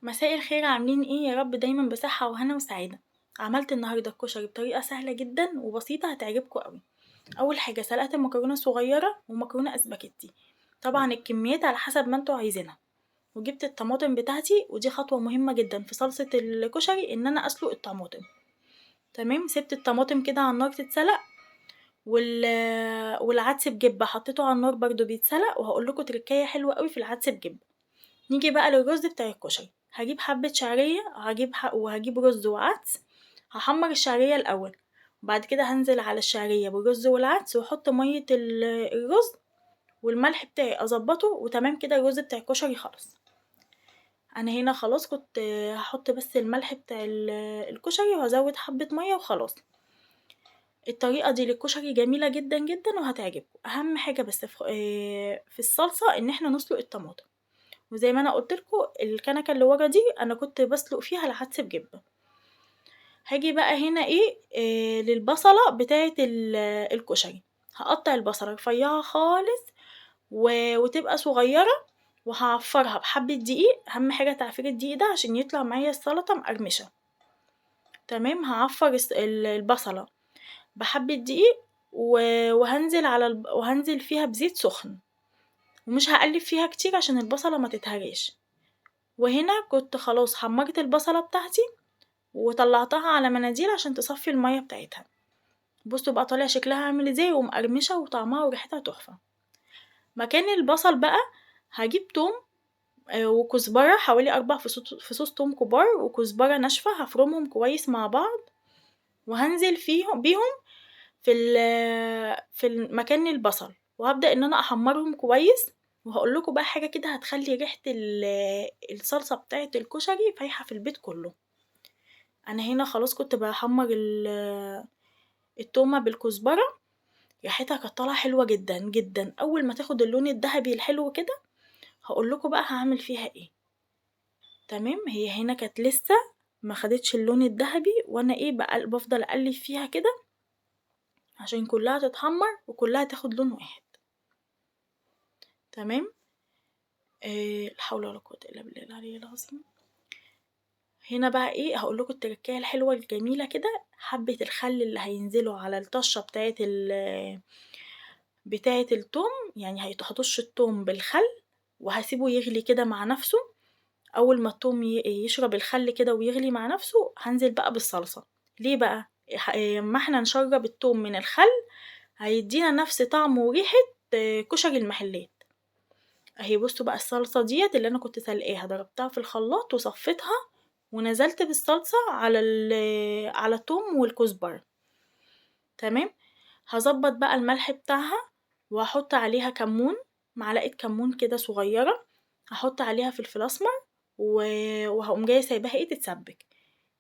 مساء الخير، عاملين ايه؟ يا رب دايما بصحة وهنا وسعادة. عملت النهاردة الكشري بطريقة سهلة جدا وبسيطة هتعجبكم قوي. اول حاجة سلقت مكرونة صغيرة ومكرونة اسباجيتي. طبعا الكميات على حسب ما انتوا عايزينها. وجبت الطماطم بتاعتي، ودي خطوة مهمة جدا في صلصة الكشري ان انا اسلق الطماطم. تمام، سبت الطماطم كده على النار تتسلق. وال... والعدس بجبة حطيته على النار برضو بيتسلق، وهقول لكم تركاية حلوة قوي في العدس بجبة. نيجي بقى للرز بتاع الكشري، هجيب حبة شعرية، وهجيب رز وعدس. هحمر الشعرية الأول، وبعد كده هنزل على الشعرية بالرز والعدس واحط مية الرز والملح بتاعي اظبطه، وتمام كده الرز بتاع الكشري خلاص. انا هنا خلاص كنت هحط بس الملح بتاع الكشري وهزود حبة مية وخلاص. الطريقة دي للكشري جميلة جدا جدا وهتعجبكم. اهم حاجة بس في الصلصة ان احنا نسلق الطماطم. وزي ما انا قلتلكوا الكنكه اللي ورا دي انا كنت بسلق فيها العدس بجبه. هاجي بقى هنا إيه للبصله بتاعه الكشري. هقطع البصله رفيعه خالص وتبقى صغيره، وهعفرها بحبه دقيق. اهم حاجه تعفير الدقيق ده عشان يطلع معايا السلطه مقرمشه. تمام، هعفر البصله بحبه دقيق وهنزل فيها بزيت سخن، ومش هقلب فيها كتير عشان البصله ما تتهريش. وهنا كنت خلاص حمرت البصلة بتاعتي وطلعتها على مناديل عشان تصفي المية بتاعتها. بصوا بقى طالع شكلها عامل ازاي ومقرمشة وطعمها وريحتها تحفة. مكان البصل بقى هجيب توم وكزبرة حوالي 4 فصوص توم كبار وكزبرة ناشفة، هفرمهم كويس مع بعض وهنزل بيهم في المكان البصل، وهبدأ ان انا احمرهم كويس. وهقولكوا بقى حاجة كده هتخلي ريحة الصلصة بتاعة الكشري فايحة في البيت كله. انا هنا خلاص كنت بحمر التومة بالكزبرة. ريحتها كانت طالعة حلوة جدا جدا. اول ما تاخد اللون الذهبي الحلو كده هقولكوا بقى هعمل فيها ايه. تمام، هي هنا كانت لسه ما خدتش اللون الذهبي، وانا بقى بفضل اقلب فيها كده عشان كلها تتحمر وكلها تاخد لون واحد. تمام. لا حول ولا قوة الا بالله العلي العظيم. هنا بقى هقولكوا التركية الحلوة الجميلة كده، حبة الخل اللي هينزلوا على الطشة بتاعة التوم. يعني هطش التوم بالخل وهسيبه يغلي كده مع نفسه. اول ما التوم يشرب الخل كده ويغلي مع نفسه هنزل بقى بالصلصة. ليه بقى؟ ما احنا نشرب التوم من الخل هيدينا نفس طعم وريحة كشري المحلات. اهي بصوا بقى الصلصة ديت اللي انا كنت سلقاها ضربتها في الخلاط وصفيتها ونزلت بالصلصة على التوم والكزبرة. تمام، هظبط بقى الملح بتاعها وهحط عليها كمون، معلقة كمون كده صغيرة. هحط عليها فلفل اسمر وهقوم جايه سايباها تتسبك.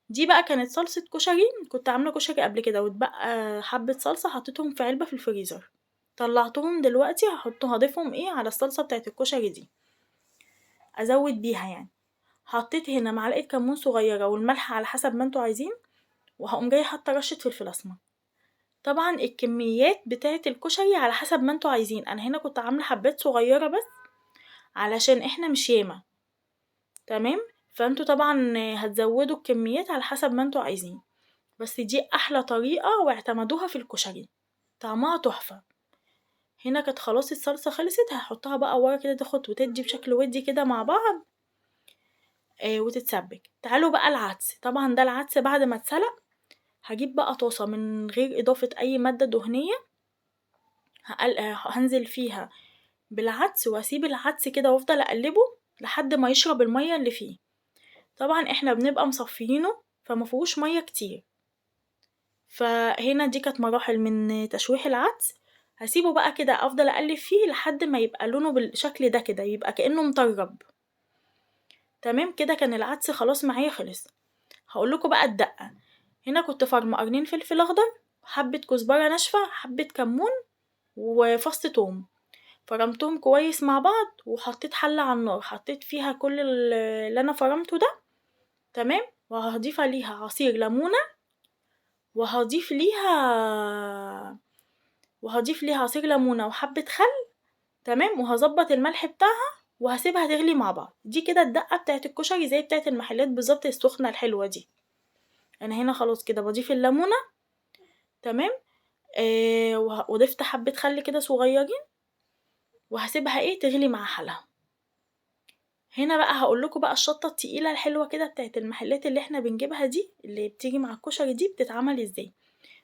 دي بقى كانت صلصة كشري. كنت عاملة كشري قبل كده واتبقى حبة صلصة حطيتهم في علبة في الفريزر. طلعتهم دلوقتي هضيفهم على الصلصة بتاعت الكشري دي، ازود بيها يعني. حطيت هنا معلقة كمون صغيرة والملح على حسب ما انتوا عايزين، وهقوم جايه حاطة رشة فلفل اسمر. طبعا الكميات بتاعة الكشري على حسب ما انتوا عايزين. انا هنا كنت عاملة حبات صغيرة بس علشان احنا مش ياما. تمام، فانتوا طبعا هتزودوا الكميات على حسب ما انتوا عايزين. بس دي احلى طريقة واعتمدوها في الكشري، طعمها تحفة. هنا كانت خلاص الصلصة خلصت، هحطها بقى ورا كده تاخد وتدي بشكل ودي كده مع بعض وتتسبك. تعالوا بقى العدس. طبعا ده العدس بعد ما اتسلق. هجيب بقى طاسة من غير اضافة اي مادة دهنية، هنزل فيها بالعدس واسيب العدس كده وافضل اقلبه لحد ما يشرب المية اللي فيه. طبعا احنا بنبقى مصفيينه فمفيهوش مية كتير. فهنا دي كانت مراحل من تشويح العدس. هسيبه بقى كده افضل اقلب فيه لحد ما يبقى لونه بالشكل ده كده، يبقى كأنه مطرب. تمام كده كان العدس خلاص معايا خلص. هقولكوا بقى الدقة. هنا كنت فرم قرنين فلفل اخضر، حبة كزبرة ناشفة، حبة كمون، وفص توم. فرمتهم كويس مع بعض وحطيت حلة على النار حطيت فيها كل اللي انا فرمته ده. تمام، وهضيف عليها عصير ليمونة، وهضيف ليها عصير ليمونة وحبة خل. تمام، وهظبط الملح بتاعها وهسيبها تغلي مع بعض. دي كده الدقة بتاعت الكشري زي بتاعت المحلات بالظبط السخنة الحلوة دي. انا هنا خلاص كده بضيف الليمونة. تمام. وضفت حبة خل كده صغيرين، وهسيبها تغلي مع حالها. هنا بقى هقولكوا بقى الشطة التقيلة الحلوة كده بتاعت المحلات اللي احنا بنجيبها دي اللي بتيجي مع الكشري دي بتتعمل ازاي.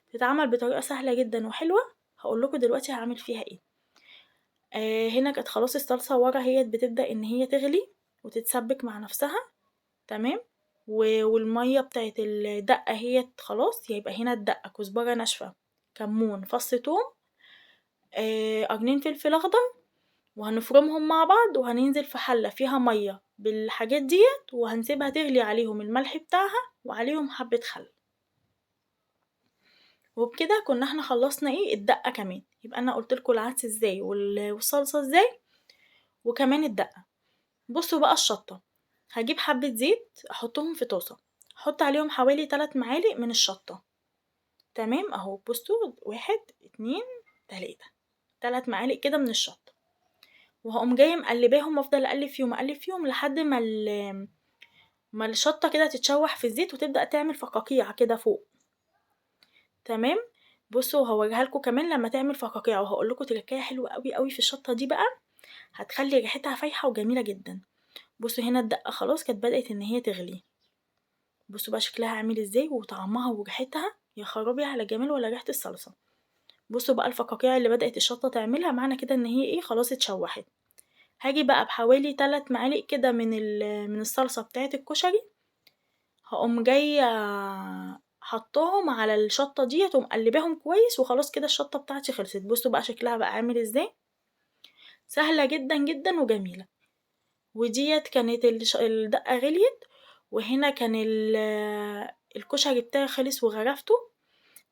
بتتعمل بطريقة سهلة جدا وحلوة. هقولكوا دلوقتي هعمل فيها ايه. هنا كانت خلاص الصلصة ورا هي بتبدأ ان هي تغلي وتتسبك مع نفسها. تمام. والمية بتاعت الدقة هي خلاص، يبقى هنا الدقة كزبرة ناشفة، كمون، فص توم، قرنين فلفل اخضر، وهنفرمهم مع بعض، وهننزل في حلة فيها مية بالحاجات ديت، وهنسيبها تغلي عليهم الملح بتاعها وعليهم حبة خل. وبكده كنا احنا خلصنا الدقة كمان. يبقى انا قلتلكوا العدس ازاي والصلصة ازاي وكمان الدقة. بصوا بقى الشطة. هجيب حبة زيت احطهم في طاسة، احط عليهم حوالي 3 معالق من الشطة. تمام اهو. بصوا 1 2 3 3 معالق كده من الشطة. وهقوم جايه مقلباهم وافضل اقلب فيهم لحد ما الشطة كده تتشوح في الزيت وتبدأ تعمل فقاقيع كده فوق. تمام. بصوا هوريها لكم كمان لما تعمل فقاقيع، وهقول لكم تركايه حلوه قوي قوي في الشطه دي بقى هتخلي ريحتها فايحه وجميله جدا. بصوا هنا الدقه خلاص كانت بدأت ان هي تغلي. بصوا بقى شكلها عامل ازاي وطعمها وريحتها، يا خرابي على جمال ولا ريحه الصلصه. بصوا بقى الفقاقيع اللي بدأت الشطه تعملها معنى كده ان هي خلاص اتشوحت. هاجي بقى بحوالي 3 معالق كده من الصلصه بتاعه الكشري، هقوم جايه حطاهم على الشطه ديت ومقلباهم كويس، وخلاص كده الشطه بتاعتي خلصت. بصوا بقى شكلها بقى عامل ازاي، سهله جدا جدا وجميله. وديت كانت الدقه غليت، وهنا كان الكشري بتاعي خلص وغرفته.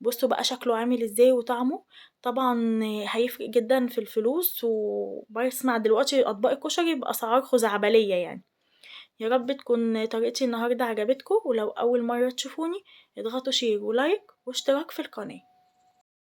بصوا بقى شكله عامل ازاي وطعمه. طبعا هيفرق جدا في الفلوس، وبسمع دلوقتي اطباق الكشري باسعار خزعبليه يعني. يا رب تكون طريقتي النهارده عجبتكم، ولو اول مره تشوفوني اضغطوا شير ولايك واشتراك في القناه.